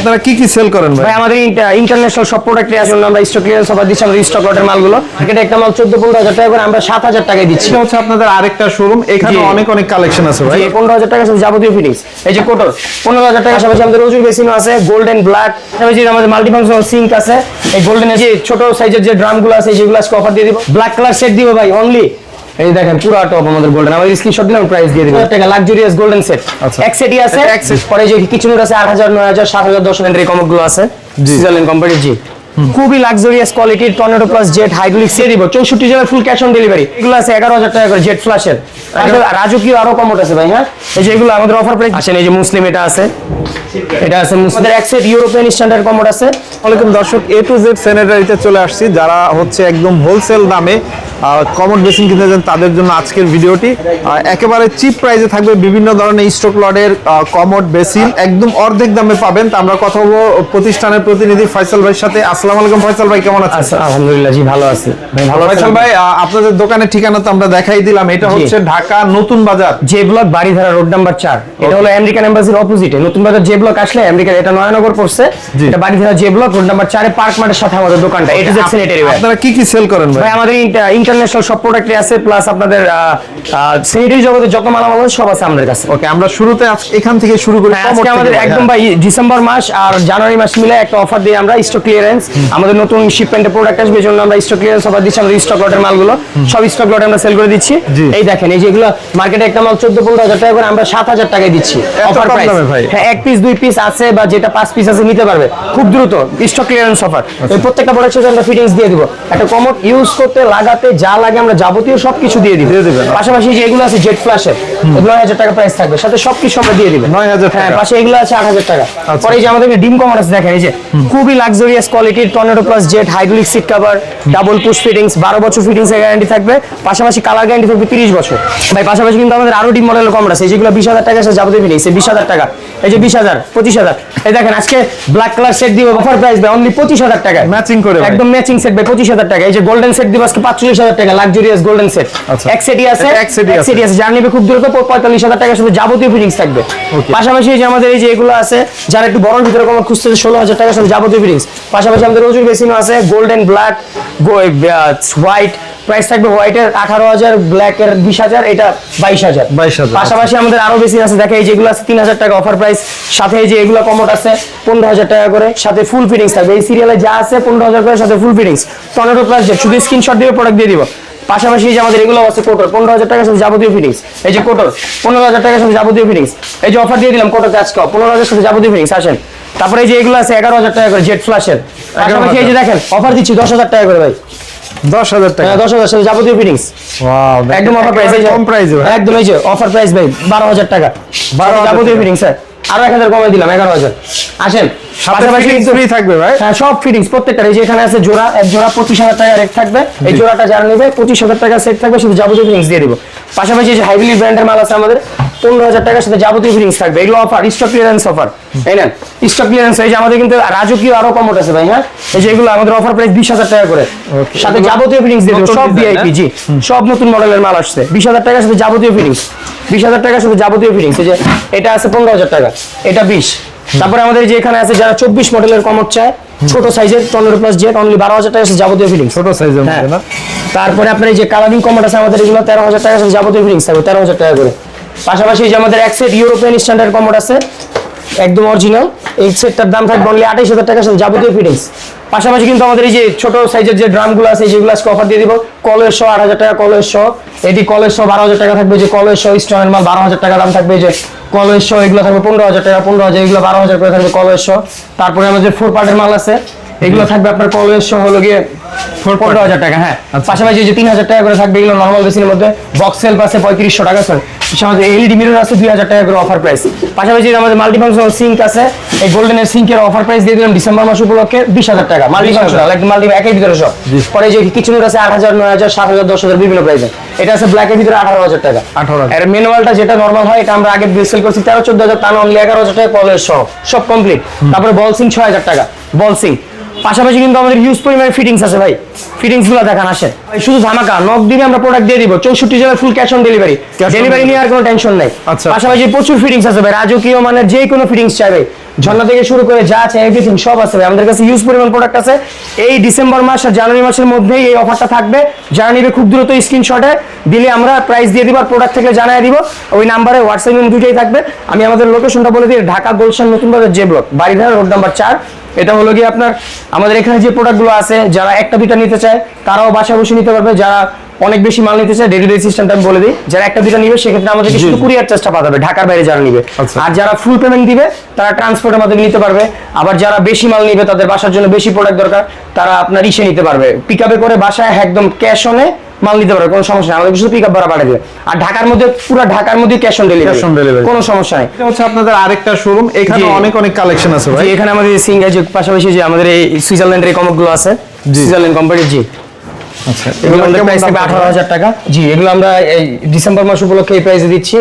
আপনারা কি কি সেল করেন ভাই? ভাই আমাদের ইন্টারন্যাশনাল সব প্রোডাক্টে আছে, আমরা স্টক ক্লিয়ারেন্স অফার দিচ্ছি। আমাদের স্টক লটের মালগুলো মার্কেটে একটা মাল 14-15 হাজার টাকা করে আমরা 7,000 টাকায় দিচ্ছি। এটা হচ্ছে আপনাদের আরেকটা শোরুম, এখানে অনেক অনেক কালেকশন আছে ভাই। 15,000 টাকা সব যাবতীয় ফিটিংস। এই যে কোটর 15,000 টাকা। পাশাপাশি আমাদের রোজুর বেসিনও আছে, গোল্ডেন ব্ল্যাক। পাশাপাশি আমাদের মাল্টিফাংশনাল সিঙ্ক আছে। এই গোল্ডেনের যে ছোট সাইজের যে ড্রামগুলো আছে সেগুলো আজকে অফার দিয়ে দিব। ব্ল্যাক কালার সেট দিব ভাই অনলি। এই দেখেন পুরো টপ আমাদের গোল্ডেন, আমাদের স্ক্রিনশট দিলাম প্রাইস দিয়ে দিব। টাকা লাক্সারিয়াস গোল্ডেন সেট এক সেটই আছে। পরে যে কিচেনের আছে 8,000, 9,000, 7,000, 10,000 এর কমগুলো আছে সিজনলেন কোম্পানির। জি খুবই লাক্সারিয়াস কোয়ালিটির tornado plus jet hydraulic set দিব 64 জনের ফুল ক্যাশ অন ডেলিভারি। এগুলো আছে 11,000 টাকা করে জেট ফ্ল্যাশের। রাজকীয় আরো কমট আছে ভাই। হ্যাঁ এই যে এগুলো আমাদের অফার প্রাইস আসেন। এই যে মুসলিম এটা আছে, এটা আছে মুসলিমের এক সেট ইউরোপিয়ান স্ট্যান্ডার্ড কমট আছে। ওয়ালাইকুম দর্শক, A to Z স্যানিটারিতে চলে আসছি। যারা হচ্ছে একদম হোলসেল দামে কমোড বেসিন কিনতে চান তাদের জন্য আজকের ভিডিওটি। একেবারে চিপ প্রাইসে থাকবে বিভিন্ন ধরনের স্টক লটের কমোড বেসিন, একদম অর্ধেক দামে পাবেন। তা আমরা কথা বলবো প্রতিষ্ঠানের প্রতিনিধি ফয়সাল ভাইয়ের সাথে। আসসালামু আলাইকুম ফয়সাল ভাই, কেমন আছেন? আলহামদুলিল্লাহ জি ভালো আছি ভাই। ভালো আছেন ভাই? আপনাদের দোকানের ঠিকানা তো আমরা দেখাই দিলাম, এটা হচ্ছে ঢাকা নতুন বাজার J block Baridhara road number 4। এটা হলো আমেরিকান এম্বাসির অপোজিটে নতুন বাজার জে ব্লক আসলে আমেরিকার, এটা নয়নগর পড়ছে। এটা Baridhara J block road number 4 এ পার্ক মার্টের সাথে আমাদের দোকানটা। এটা যে স্যানিটারি ভাই। আপনারা কি কি সেল করেন ভাই? ভাই আমাদের ইন্টারন্যাশনাল সব প্রোডাক্টে আছে, প্লাস আপনাদের স্যানিটারি জগতে যত মালামাল আছে সব আছে আমাদের কাছে। ওকে, আমরা শুরুতে এখান থেকে শুরু করি। আজকে আমাদের একদম ভাই ডিসেম্বর মাস আর জানুয়ারি মাস মিলে একটা অফার দিই আমরা, স্টক ক্লিয়ারেন্স। আমাদের নতুন শিপমেন্টের প্রোডাক্ট আসবে, এজন্য আমরা স্টক ক্লিয়ারেন্স অফার দিচ্ছি। আমাদের স্টক লটের মালগুলো সব স্টক লটে আমরা সেল করে দিচ্ছি। এই দেখেন এই যেগুলো মার্কেটে একটা মাল 14-15 হাজার টাকা করে আমরা 7,000 টাকায় দিচ্ছি অফার প্রাইস। হ্যাঁ এক পিস 2 পিস আছে বা যেটা 5 পিস আছে নিতে পারবে খুব দ্রুত। Stock clearance offer. এই প্রত্যেকটা প্রোডাক্টের সাথে আমরা ফিটিংস দিয়ে দিব। একটা কমোড ইউজ করতে লাগাতে যা লাগে আমরা যাবতীয় সবকিছু দিয়ে দিব। পাশাপাশি যে এগুলো আছে জেট ফ্ল্যাশের, এগুলো 9,000 টাকা প্রাইস থাকবে, সাথে সবকিছু আমরা দিয়ে দিব 9,000 টাকা। হ্যাঁ পাশে এগুলো আছে 8,000 টাকা। পরে এই যে আমাদের ডিম কমোড আছে দেখেন, এই যে খুবই লাক্সারিয়াস কোয়ালিটির tornado plus jet hydraulic seat cover, double push fittings, 12 বছর ফিটিংস এর গ্যারান্টি থাকবে। পাশাপাশি কালার গ্যারান্টি থাকবে 30 বছর ভাই। পাশাপাশি কিন্তু আমাদের আরো ডিম মডেলের কমোড আছে, যেগুলো 20,000 টাকা আছে যাবতীয় ফিটিংস 20,000 টাকা। এই যে 20,000, 25,000। এই দেখেন আজকে ব্ল্যাক কালার সেট দিব অফার প্রাইস ভাই অনলি 25,000 টাকা ম্যাচিং করে, একদম ম্যাচিং সেট ভাই 25,000 টাকা। এই যে গোল্ডেন সেট দিব আজকে 45,000 টাকা, লাক্সারিয়াস গোল্ডেন সেট এক সেটই আছে। এক সেটই আছে, যার নেবে খুব দ্রুত 45,000 টাকার সাথে যাবতীয় ফিটিংস থাকবে। পাশাপাশি এই যে আমাদের এই যে এগুলো আছে, যারা একটু বড়র ভিতরে কম খুঁজতেছে 16,000 টাকার সাথে যাবতীয় ফিটিংস। পাশাপাশি আমাদের রোজুর বেসিনও আছে, গোল্ডেন ব্ল্যাক হোয়াইট প্রাইস থাকবে। হোয়াইটের 18,000, ব্ল্যাকের 20,000, এটা 22,000। পাশাপাশি আমাদের আরো বেশি আছে দেখে, এই যেগুলো আছে 3,000 টাকা অফার প্রাইস, সাথে এই যে এগুলো কমোড আছে 15,000 টাকা করে, সাথে ফুল ফিটিংস থাকবে। এই সিরিয়ালে যা আছে 15,000 করে, সাথে ফুল ফিটিংস টর্নেডো প্লাস জেট। শুধু স্ক্রিনশট দিয়ে প্রোডাক্ট দিয়ে দিব। পাশাপাশি যে আমাদের এগুলো আছে কোটর 15,000 টাকার সাথে যাবতীয় ফিটিংস। এই যে কোটর 15,000 টাকার সাথে যাবতীয় ফিটিংস। এই যে অফার দিয়ে দিলাম কোটর আজকে 15,000 সাথে যাবতীয় ফিটিংস। আসেন তারপরে এই যে এগুলো আছে 11,000 টাকা করে জেট ফ্ল্যাশের। পাশাপাশি এই যে দেখেন অফার দিচ্ছি 10,000 টাকা করে ভাই। 10,000 টাকা? 10,000 সাথে যাবতীয় ফিটিংস। ওয়াও একদম অফার প্রাইস, কম প্রাইস একদম। এই যে অফার প্রাইস ভাই 12,000 টাকা 12,000 যাবতীয় ফিটিংস স্যার। আরো 1,000 কমাই দিলাম 11,000। আসেন পাশাপাশি ফ্রি থাকবে ভাই। হ্যাঁ সব ফিটিংস প্রত্যেকটা। এই যে এখানে আছে জোড়া, এক জোড়া 25,000 টাকা রেট থাকবে। এই জোড়াটা যারা নেবে 25,000 টাকা সেট থাকবে, শুধু যাবতীয় ফিটিংস দিয়ে দিব। পাশাপাশি এই যে হাইভেলি ব্র্যান্ডের মাল আছে আমাদের 15,000 টাকার সাথে যাবতীয় ফিটিংস থাকবে। এগুলো অফার স্টক ক্লিয়ারেন্স অফার। এই নেন স্টক ক্লিয়ারেন্স। এই যে আমাদের কিন্তু রাজকীয় আরো কমোড আছে ভাই। হ্যাঁ এই যে এগুলো আমাদের অফার প্রাইস 20,000 টাকা করে, সাথে যাবতীয় ফিটিংস দিয়ে দিব। সব ভিআইপি জি, সব নতুন মডেলের মাল আসছে। 20,000 টাকার সাথে যাবতীয় ফিটিংস, 20,000 টাকার সাথে যাবতীয় ফিটিংস। এই যে এটা আছে 15,000 টাকা, এটা 20। তারপরে আমাদের যে এখানে আছে যারা 24 মডেলের কমোড চায়, ছোট সাইজের টর্নেডো প্লাস জেট অনলি 12,000 টাকা আছে যাবতীয় ফিটিংস, ছোট সাইজের মধ্যে না। তারপরে আপনার এই যে কালারিং কমোড আছে আমাদের, এগুলো 13,000 টাকা আছে যাবতীয় ফিটিংস থাকবে 13,000 টাকা করে। পাশাপাশি এই যে আমাদের এক সেট ইউরোপিয়ান স্ট্যান্ডার্ড কমোড আছে একদম অরিজিনাল, এই সেটটার দাম থাকবে অনলি 28,000 টাকা সাথে যাবতীয় ফিটিংস। পাশাপাশি কিন্তু আমাদের এই যে ছোট সাইজের যে ড্রামগুলো আছে যেগুলো আজকে অফার দিয়ে দিব, কলের সহ 8,000 টাকা, কলের সহ এটি কলের সহ 12,000 টাকা থাকবে। যে কলের সহ স্টোনের মাল 12,000 টাকা দাম থাকবে। যে কলের সহ এগুলো থাকবে 15,000 টাকা, 15,000, এগুলো 12,000 করে থাকবে কলের সহ। তারপরে আমাদের 4 পার্টের মাল আছে, এগুলো থাকবে আপনার কলের সহ হলো গিয়ে 15,000 টাকা। হ্যাঁ পাশাপাশি যে 3,000 টাকা করে থাকবে এগুলো নরমাল বেসিনের মধ্যে। বক্স সেলফ আছে 3500 টাকা স্যার। আমাদের এলইডি মিরর আছে 2,000 টাকা করে অফার প্রাইস। পাশাপাশি আমাদের মাল্টিফাংশনাল সিঙ্ক আছে, এই গোল্ডেনের সিঙ্কের অফার প্রাইস দিয়ে দিলাম ডিসেম্বর মাস উপলক্ষে 20,000 টাকা মাল্টিফাংশনাল, একদম মাল্টি একই ভিতরে সব। পরে যে কিচেনের আছে 8,000, 9,000, 7,000, 10,000 বিভিন্ন প্রাইসে। এটা আছে ব্ল্যাকের ভিতরে 18,000 টাকা। এর ম্যানুয়ালটা যেটা নরমাল হয় এটা আমরা আগে সেল করছি 13-14,000, তা অনলি 11,000 টাকা কলের সহ সব কমপ্লিট। তারপরে বল সিং 6,000 টাকা, বল সিং পাশাপাশি কিন্তু আমাদের হিউজ পরিমাণে ফিটিংস আছে ভাই, ফিটিংস গুলো দেখান আসে ভাই, শুধু ধামাকা নক দিলে আমরা প্রোডাক্ট দিয়ে দিব 64 জেলার full cash on delivery, delivery নিয়ে আর কোনো টেনশন নাই। আচ্ছা। পাশাপাশি প্রচুর ফিটিংস আছে ভাই, রাজকীয় মানের যে কোনো ফিটিংস চাই ভাই, ঝর্ণা থেকে শুরু করে যা আছে এভরিথিং সব আছে ভাই আমাদের কাছে, হিউজ পরিমাণ প্রোডাক্ট আছে। এই ডিসেম্বর মাস আর জানুয়ারি মাসের মধ্যেই এই অফারটা থাকবে, যারা নিবে খুব দ্রুত স্ক্রিনশটে দিলে আমরা প্রাইস দিয়ে দিব আর প্রোডাক্ট থেকে জানিয়ে দিব, ওই নাম্বারে হোয়াটসঅ্যাপ এবং দুটোই থাকবে। আমি আমাদের লোকেশনটা বলে দিই, ঢাকা গুলশান নতুন বাজার J block, Baridhara road number 4। এটা হলো কি আপনার আমাদের এখানে যে প্রোডাক্টগুলো আছে, যারা একটা দুইটা নিতে চায় তারাও বাসায় বসে নিতে পারবে, যারা অনেক বেশি মাল নিতে চায় ডেলিভারি সিস্টেমটা আমি বলে দিই, যারা একটা দুইটা নিবে সেক্ষেত্রে আমাদেরকে শুধু কুরিয়ার চার্জটা পাঠাবে ঢাকার বাইরে যারা নিবে, আর যারা ফুল পেমেন্ট দিবে তারা ট্রান্সপোর্টের মাধ্যমে নিতে পারবে। আবার যারা বেশি মাল নিবে তাদের বাসার জন্য বেশি প্রোডাক্ট দরকার, তারা আপনার ইসে নিতে পারবে, পিকআপে করে বাসায় একদম ক্যাশ অনে মাল নিতে পারবে, কোনো সমস্যা নেই, আমাদের শুধু পিকআপ ভাড়া পাঠিয়ে দেবে। আর ঢাকার মধ্যে পুরো ঢাকার মধ্যে ক্যাশ অন ডেলিভারি, কোনো সমস্যা নেই। এটা হচ্ছে আপনাদের আরেকটা শোরুম, এখানে অনেক অনেক কালেকশন আছে ভাই। এখানে আমাদের সিঙ্গার পাশাপাশি যে আমাদের এই সুইজারল্যান্ডের এই কমকগুলো আছে, সুইজারল্যান্ড কোম্পানির, জি আচ্ছা, এগুলো আমাদের প্রাইস থাকবে 18,000 টাকা। জি এগুলো আমরা এই ডিসেম্বর মাস উপলক্ষে এই প্রাইসে দিচ্ছি।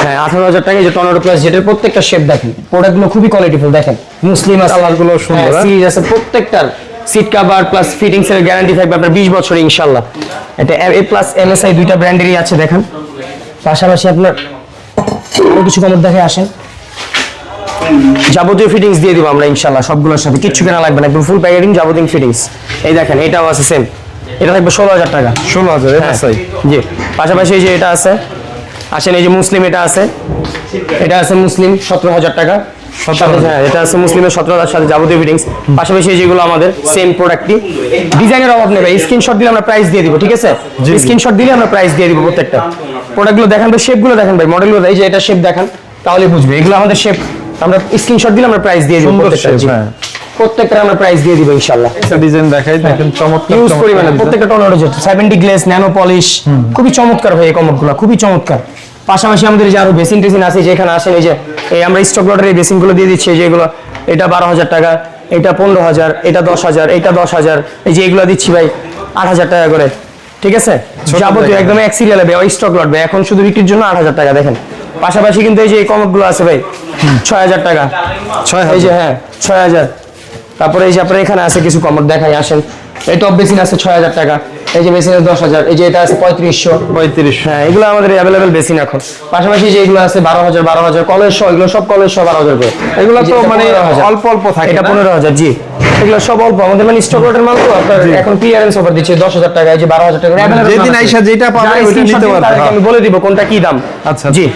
হ্যাঁ 18,000 টাকা। যে টর্নেডো প্লাস জেটের প্রত্যেকটা শেপ দেখেন, প্রোডাক্টগুলো খুবই কোয়ালিটিফুল দেখেন, মুসলিম আছে, কালারগুলো সুন্দর, সিরিজ আছে প্রত্যেকটার, সিট কভার প্লাস ফিটিংস এর গ্যারান্টি থাকবে আপনার 20 বছর ইনশাআল্লাহ। এটা এ প্লাস এমএসআই দুইটা ব্র্যান্ডেরই আছে দেখেন। পাশাপাশি আপনার আরো কিছু কমত দেখে আসেন, যাবতীয় ফিটিংস দিয়ে দিব আমরা ইনশাআল্লাহ, সবগুলোর সাথে কিচ্ছু কেনা লাগবে না, একদম ফুল প্যাকেজিং যাবতীয় ফিটিংস। এই দেখেন এটাও আছে সেম, এটা থাকবে 16,000 টাকা। 16,000 এমএসআই, জি। পাশাপাশি এই যে এটা আছে, আসেন এই যে মুসলিম এটা আছে, এটা আছে মুসলিম 17,000 টাকা। হ্যাঁ এটা আছে মুসলিমের 17,000 সাথে যাবতীয় ফিটিংস। পাশাপাশি যেগুলো আমাদের সেম প্রোডাক্টই, ডিজাইনের অভাব নেই ভাই, স্ক্রিনশট দিলে আমরা প্রাইস দিয়ে দিব, ঠিক আছে? স্ক্রিনশট দিলে আমরা প্রাইস দিয়ে দিব প্রত্যেকটা। প্রোডাক্টগুলো দেখেন ভাই, শেপগুলো দেখেন ভাই, মডেলগুলো, এই যে এটা শেপ দেখান তাহলে বুঝবে, এগুলো আমাদের শেপ, আমরা স্ক্রিনশট দিলে আমরা প্রাইস দিয়ে দিব প্রত্যেকটা, প্রত্যেকটা আমরা প্রাইস দিয়ে দিব ইনশাআল্লাহ। একটা ডিজাইন দেখাই দেখেন, চমৎকার ইউজ পরিমাণে প্রত্যেকটা tornado jet 70 glaze nano polish, খুবই চমৎকার ভাই এই কমোডগুলো, খুবই চমৎকার। পাশাপাশি আমাদের যে আরো বেসিন টেসিন আছে, যেখানে আসেন এই যে এই আমরা স্টক লটের এই বেসিনগুলো দিয়ে দিচ্ছি, যেগুলো এটা 12,000 টাকা, এটা 15,000, এটা 10,000, এটা 10,000, এই যে এগুলো দিচ্ছি ভাই 8,000 টাকা করে, ঠিক আছে? যাবতীয় একদম এক সিরিয়ালে ভাই স্টক লট ভাই, এখন শুধু বিক্রির জন্য 8,000 টাকা দেখেন। পাশাপাশি কিন্তু এই যে এই কমোডগুলো আছে ভাই 6,000 টাকা, 6,000, এই যে হ্যাঁ 6,000। তারপরে এই যে আপনার এখানে আছে কিছু কমোড দেখাই আসেন, এই টপ বেসিন আছে 6,000 টাকা, এই যে বেসিন 10,000, এই যে এটা আছে 3500, হ্যাঁ এগুলো আমাদের অ্যাভেলেবেল বেসিন এখন। পাশাপাশি যে এগুলো আছে 12,000 কলেজ সহ, এগুলো সব কলেজ সহ 12,000 করে, এগুলো তো মানে অল্প অল্প থাকে, এটা 15,000, জি এগুলো সব অল্প আমাদের মানে স্টক লটের মাল তো, আপনার এখন ক্লিয়ারেন্স অফার দিচ্ছে 10,000 টাকা, এই যে 12,000 টাকা যেদিন আইসা যেটা পাবে ওটা নিতে পারবে, আমি বলে দিব কোনটা কি দাম। আচ্ছা জি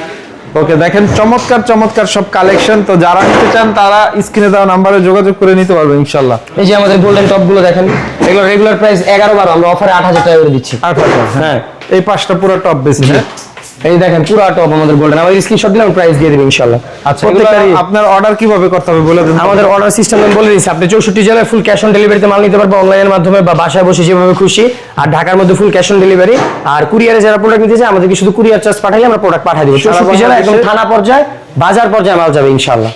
ওকে, দেখেন চমৎকার চমৎকার সব কালেকশন, তো যারা নিতে চান তারা স্ক্রিনে দেওয়া নাম্বারে যোগাযোগ করে নিতে পারবে ইনশাআল্লাহ। এই যে আমাদের গোল্ডেন টপ গুলো দেখেন, এগুলো রেগুলার প্রাইস 11-12, আমরা অফারে 8,000 টাকা করে দিচ্ছি। 8,000, হ্যাঁ এই পাঁচটা পুরো টপ বেশি, এই দেখেন পুরো টপ আমাদের গোল্ডেন, আমাদের স্ক্রিনশট দিলে আমি প্রাইস দিয়ে দেব ইনশাআল্লাহ। আচ্ছা আপনার অর্ডার কিভাবে করতে হবে বলে দেন। আমাদের অর্ডার সিস্টেম আমি বলে দিচ্ছি, আপনি 64 জেলায় ফুল ক্যাশ অন ডেলিভারিতে মাল নিতে পারবেন অনলাইনের মাধ্যমে বা বাসায় বসে যেভাবে খুশি, আর ঢাকার মধ্যে ফুল ক্যাশ অন ডেলিভারি। আর কুরিয়ারে যারা প্রোডাক্ট নিতে চায় আমাদেরকে শুধু কুরিয়ার চার্জ পাঠাইলে আমরা প্রোডাক্ট পাঠিয়ে দেব। 64 জেলায় একদম থানা পর্যায়ে বাজার পর্যায়ে মাল যাবে ইনশাআল্লাহ।